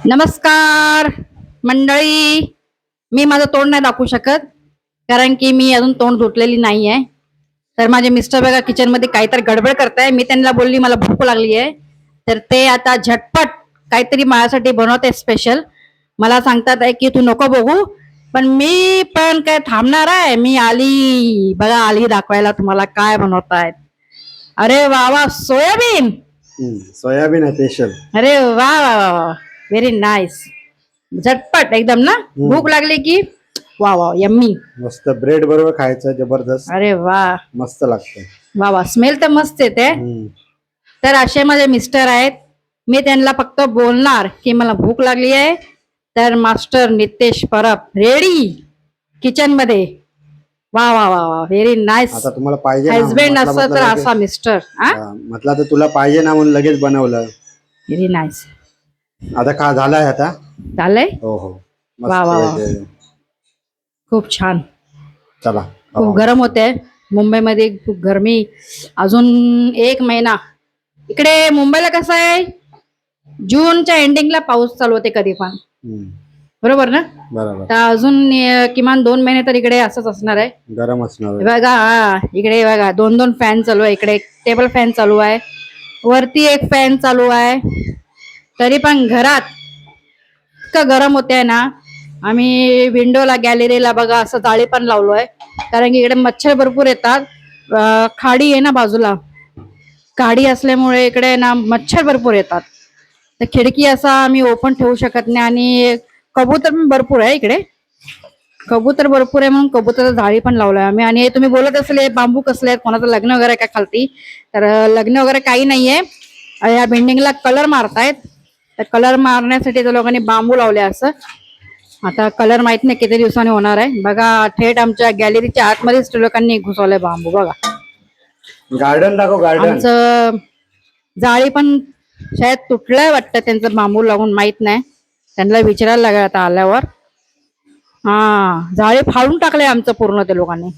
नमस्कार मंडळी. मी माझं तोंड नाही दाखवू शकत कारण की मी अजून तोंड धुतलेली नाहीये. तर माझे मिस्टर बघा किचन मध्ये काहीतरी गडबड करताय. मी त्यांना बोलली मला भूक लागली आहे, तर ते आता झटपट काहीतरी माझ्यासाठी बनवते स्पेशल. मला सांगतात आहे की तू नको बघू, पण मी पण काय थांबणार आहे. मी आली बघा, आली दाखवायला तुम्हाला काय बनवतायत. अरे वा वा, सोयाबीन. सोयाबीन आहे स्पेशल. अरे वा वा वा, व्हेरी नाईस. झटपट एकदम ना. भूक लागली की वा वा, यम्मी. मस्त ब्रेड बरोबर खायचं, जबरदस्त. अरे वा मस्त लागतं. वा वा, स्मेल तर मस्त येते. तर असे माझे मिस्टर आहेत. मी त्यांना फक्त बोलणार की मला भूक लागली आहे, तर master Nitesh Parab ready kitchen मध्ये. वा वा वा वा, व्हेरी नाईस. आता तुम्हाला पाहिजे हजबंड असं तर असा मिस्टर. म्हटलं तर तुला पाहिजे ना म्हणून लगेच बनवलं. Very nice. आता का झालाय आता झालंय. हो हो. वा वा वा, खूप छान. चला. खूप गरम होते मुंबईमध्ये, खूप गरमी. अजून 1 महिना. इकडे मुंबईला कसं आहे, जूनच्या एंडिंगला पाऊस चालू होते कधी पण, बरोबर ना. बरोबर. तर अजून किमान 2 महिने तर इकडे असंच असणार आहे, गरम असणार. बघा इकडे बघा, 2 फॅन चालू आहे. इकडे एक टेबल फॅन चालू आहे, वरती एक फॅन चालू आहे. तरी पण घरात इतकं गरम होते ना. आम्ही विंडोला गॅलरीला बघा असं जाळी पण लावलोय, कारण की इकडे मच्छर भरपूर येतात. खाडी आहे ना बाजूला, खाडी असल्यामुळे इकडे ना मच्छर भरपूर येतात. तर खिडकी असा आम्ही ओपन ठेवू शकत नाही. आणि कबूतर पण भरपूर आहे इकडे, कबूतर भरपूर आहे म्हणून कबूतर जाळी पण लावलोय आम्ही. आणि तुम्ही बोलत असले बांबू कसले आहेत, कोणाचं लग्न वगैरे काय खालती, तर लग्न वगैरे काही नाहीये. या बिल्डिंगला कलर मारतायत, तर कलर मारण्यासाठी त्या लोकांनी बांबू लावले. असं आता कलर माहित नाही किती दिवसांनी होणार आहे. बघा थेट आमच्या गॅलरीच्या आतमध्येच लोकांनी घुसवलंय बांबू. बघा गार्डन दाखव. गार्डन आमचं जाळी पण शायद तुटलंय वाटतं, त्यांचं बांबू लागून, माहित नाही. त्यांना विचारायला लागेल आता आल्यावर. जाळी फाडून टाकले आमचं पूर्ण ते लोकांनी.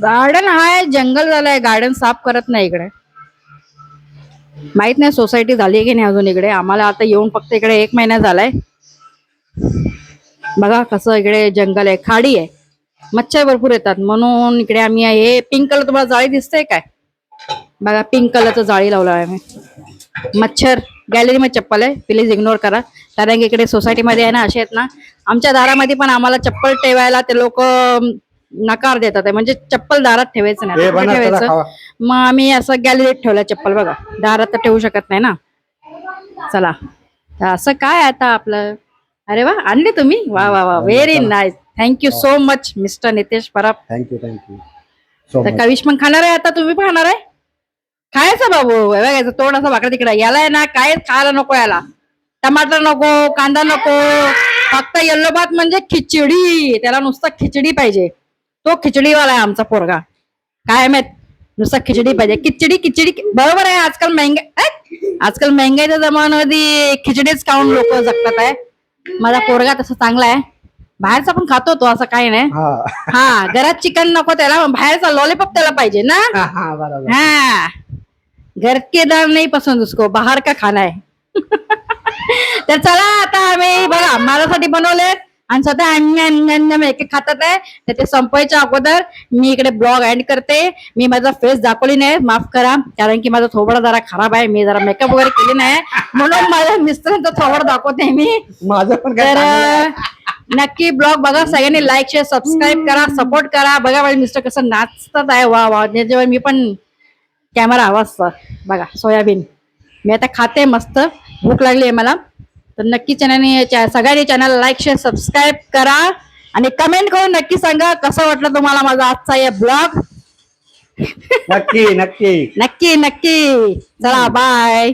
गार्डन हाय, जंगल झालंय, गार्डन साफ करत नाही इकडे. माहित नाही सोसायटी झाली की नाही अजून इकडे. आम्हाला आता येऊन फक्त इकडे 1 महिना झालाय. बघा कसं इकडे जंगल आहे, खाडी आहे, मच्छर भरपूर येतात म्हणून इकडे आम्ही हे पिंक कलर, तुम्हाला जाळी दिसतंय काय बघा, पिंक कलरचं जाळी लावलं आहे आम्ही. मच्छर गॅलरी मध्ये चप्पल आहे, प्लीज इग्नोर करा. कारण की इकडे सोसायटीमध्ये आहे ना, असे आहेत ना. आमच्या दारामध्ये पण आम्हाला चप्पल ठेवायला ते लोक नकार देतात, म्हणजे चप्पल दारात ठेवायचं नाही, ठेवायचं. मग आम्ही असं गॅलरीत ठेवलं चप्पल. बघा दारात तर ठेवू शकत नाही ना. चला, तर असं काय आता आपलं. अरे वा, आणले तुम्ही. वा वा वा, very nice. Thank you so much mister Nitesh Parab. Thank you thank you. तर कविश पण खाणार आहे आता, तुम्ही पण खाणार आहे. खायचं बाबू, बघायचं तोंड असं वाकडं तिकडं. याला आहे ना काय खायला नको, याला टमाटर नको, कांदा नको, फक्त येल्लो भात म्हणजे खिचडी. त्याला नुसतं खिचडी पाहिजे. तो खिचडीवाला आहे आमचा पोरगा. काय माहित, नुसतं खिचडी पाहिजे. खिचडी खिचडी, बरोबर आहे. आजकाल महंगाईच्या जमान्यामध्ये खिचडीच खाऊन लोक जगतात आहे. माझा पोरगा तसं चांगला आहे, बाहेरचा पण खातो तो, असं काही नाही. घरात चिकन नको त्याला, बाहेरचा लॉलीपॉप त्याला पाहिजे ना. घर के दाल नाही पसंद उसको, बाहेर का खाना है. तर चला आता आम्ही बघा माझ्यासाठी बनवले आणि स्वतः एक खातात आहे. तर ते संपायच्या अगोदर मी इकडे ब्लॉग एंड करते. मी माझा फेस दाखवली नाही, माफ करा, कारण की माझा थोबडा जरा खराब आहे. मी जरा मेकअप वगैरे केली नाही म्हणून माझ्या मिस्टरांचा थोबडा दाखवते मी. माझं पण. तर नक्की ब्लॉग बघा, सगळ्यांनी लाईक शेअर सबस्क्राईब करा, सपोर्ट करा. बघा माझे मिस्टर कसं नाचतात आहे, वा वा. त्याच्यावर मी पण कॅमेरा आवाज बघा. सोयाबीन मी आता खाते, मस्त भूक लागली आहे मला. तर नक्की सगळ्यांनी चॅनल लाईक शेअर सबस्क्राईब करा आणि कमेंट करून नक्की सांगा कसं वाटलं तुम्हाला माझा आजचा हे ब्लॉग. नक्की नक्की नक्की नक्की. चला बाय.